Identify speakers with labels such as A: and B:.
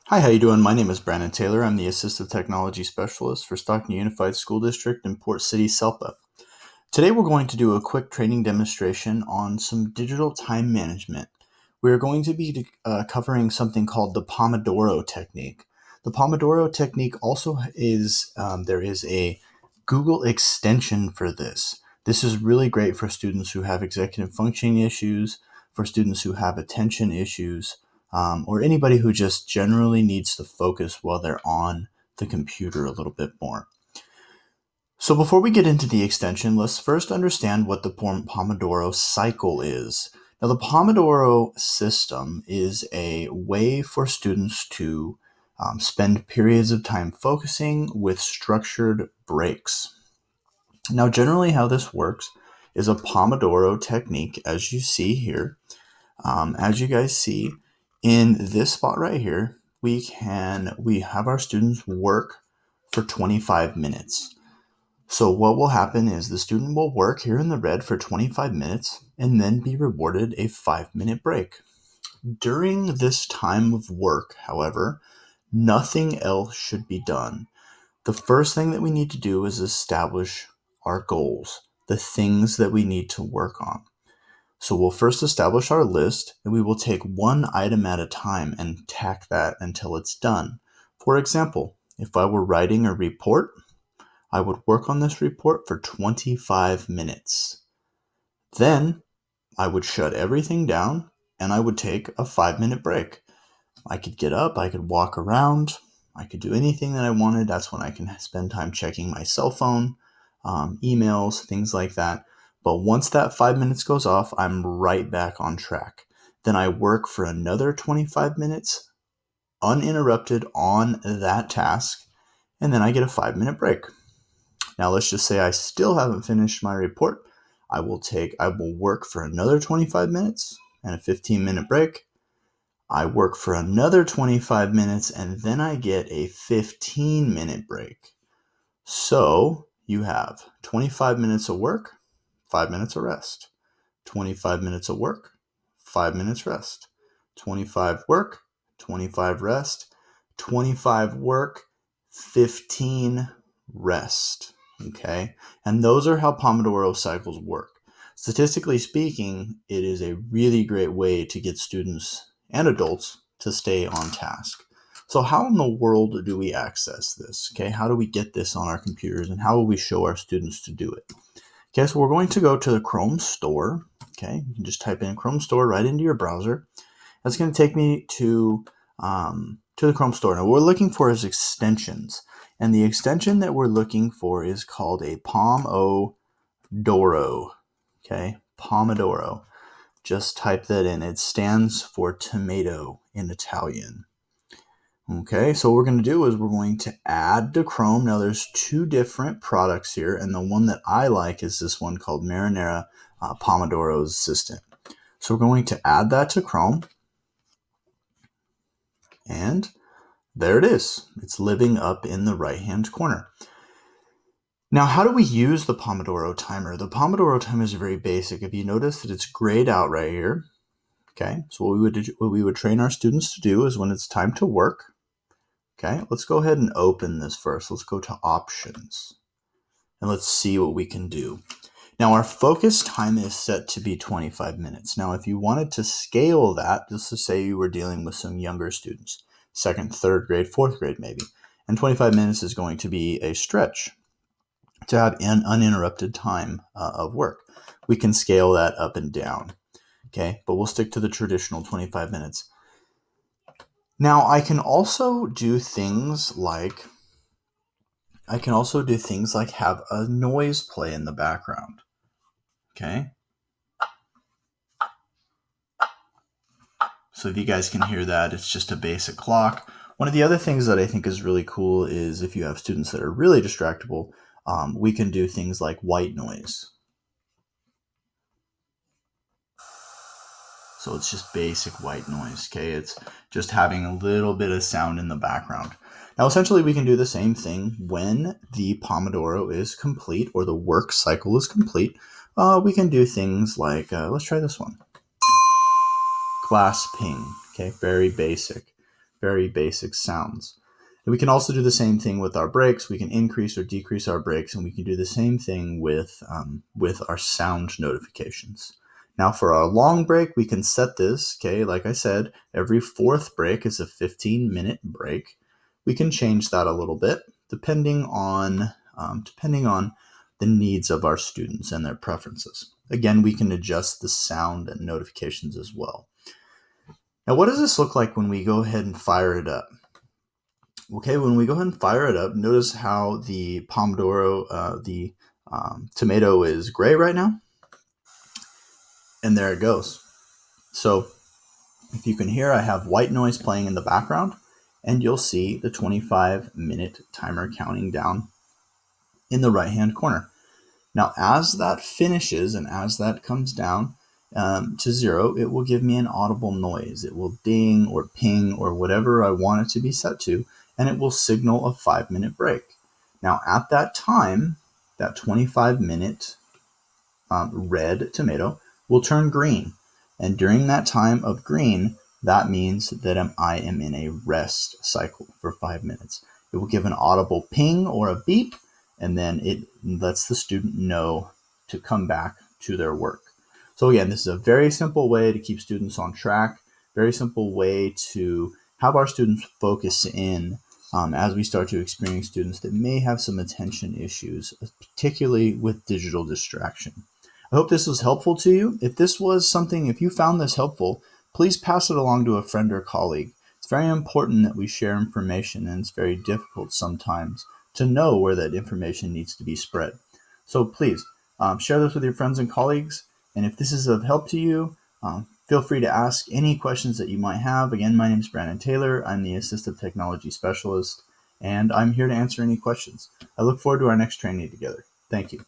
A: Hi, how you doing? My name is Brandon Taylor. I'm the Assistive Technology Specialist for Stockton Unified School District in Port City, SELPA. Today we're going to do a quick training demonstration on some digital time management. We're going to be covering something called the Pomodoro technique. The Pomodoro technique also there is a Google extension for this. This is really great for students who have executive functioning issues, for students who have attention issues, or anybody who just generally needs to focus while they're on the computer a little bit more. So before we get into the extension, let's first understand what the Pomodoro cycle is. Now, the Pomodoro system is a way for students to spend periods of time focusing with structured breaks. Now, generally how this works is a Pomodoro technique, as you see here. As you guys see, in this spot right here, we have our students work for 25 minutes. So what will happen is the student will work here in the red for 25 minutes and then be rewarded a 5-minute break. During this time of work, however, nothing else should be done. The first thing that we need to do is establish our goals, the things that we need to work on. So we'll first establish our list and we will take one item at a time and tack that until it's done. For example, if I were writing a report, I would work on this report for 25 minutes. Then I would shut everything down and I would take a 5-minute break. I could get up, I could walk around, I could do anything that I wanted. That's when I can spend time checking my cell phone, emails, things like that. But once that 5 minutes goes off, I'm right back on track. Then I work for another 25 minutes uninterrupted on that task, and then I get a 5-minute break. Now let's just say I still haven't finished my report. I will work for another 25 minutes and a 15-minute break. I work for another 25 minutes and then I get a 15-minute break. So you have 25 minutes of work, 5 minutes of rest. 25 minutes of work, 5 minutes rest. 25 work, 25 rest. 25 work, 15 rest. Okay? And those are how Pomodoro cycles work. Statistically speaking, it is a really great way to get students and adults to stay on task. So how in the world do we access this? Okay, how do we get this on our computers and how will we show our students to do it? Okay, so we're going to go to the Chrome store. Okay, you can just type in Chrome store right into your browser. That's going to take me to the Chrome store. Now, what we're looking for is extensions. And the extension that we're looking for is called a Pomodoro. Okay, Pomodoro. Just type that in. It stands for tomato in Italian. Okay, so what we're going to do is we're going to add to Chrome. Now there's two different products here, and the one that I like is this one called Marinara Pomodoro Assistant. So we're going to add that to Chrome, and there it is. It's living up in the right-hand corner. Now, how do we use the Pomodoro timer? The Pomodoro timer is very basic. If you notice that it's grayed out right here, okay, so what we would train our students to do is when it's time to work, okay, let's go ahead and open this first. Let's go to options and let's see what we can do. Now our focus time is set to be 25 minutes. Now if you wanted to scale that, just to say you were dealing with some younger students, 2nd, 3rd grade, 4th grade maybe, and 25 minutes is going to be a stretch to have an uninterrupted time of work. We can scale that up and down, okay, but we'll stick to the traditional 25 minutes. Now I can also do things like have a noise play in the background. Okay. So if you guys can hear that, it's just a basic clock. One of the other things that I think is really cool is if you have students that are really distractible, we can do things like white noise. So it's just basic white noise, okay? It's just having a little bit of sound in the background. Now, essentially, we can do the same thing when the Pomodoro is complete or the work cycle is complete. We can do things like, let's try this one. Class ping, okay? Very basic. very basic sounds. And we can also do the same thing with our breaks. We can increase or decrease our breaks, and we can do the same thing with our sound notifications. Now for our long break, we can set this, okay, like I said, every fourth break is a 15-minute break. We can change that a little bit depending on the needs of our students and their preferences. Again, we can adjust the sound and notifications as well. Now, what does this look like when we go ahead and fire it up? Okay, when we go ahead and fire it up, notice how the Pomodoro, the tomato is gray right now. And there it goes. So if you can hear, I have white noise playing in the background, and you'll see the 25-minute timer counting down in the right-hand corner. Now, as that finishes and as that comes down to 0, it will give me an audible noise. It will ding or ping or whatever I want it to be set to, and it will signal a 5-minute break. Now, at that time, that 25-minute red tomato will turn green. And during that time of green, that means that I am in a rest cycle for 5 minutes. It will give an audible ping or a beep, and then it lets the student know to come back to their work. So again, this is a very simple way to keep students on track, very simple way to have our students focus in as we start to experience students that may have some attention issues, particularly with digital distraction. I hope this was helpful to you. If you found this helpful, please pass it along to a friend or colleague. It's very important that we share information, and it's very difficult sometimes to know where that information needs to be spread. So please share this with your friends and colleagues. And if this is of help to you, feel free to ask any questions that you might have. Again, my name is Brandon Taylor. I'm the Assistive Technology Specialist, and I'm here to answer any questions. I look forward to our next training together. Thank you.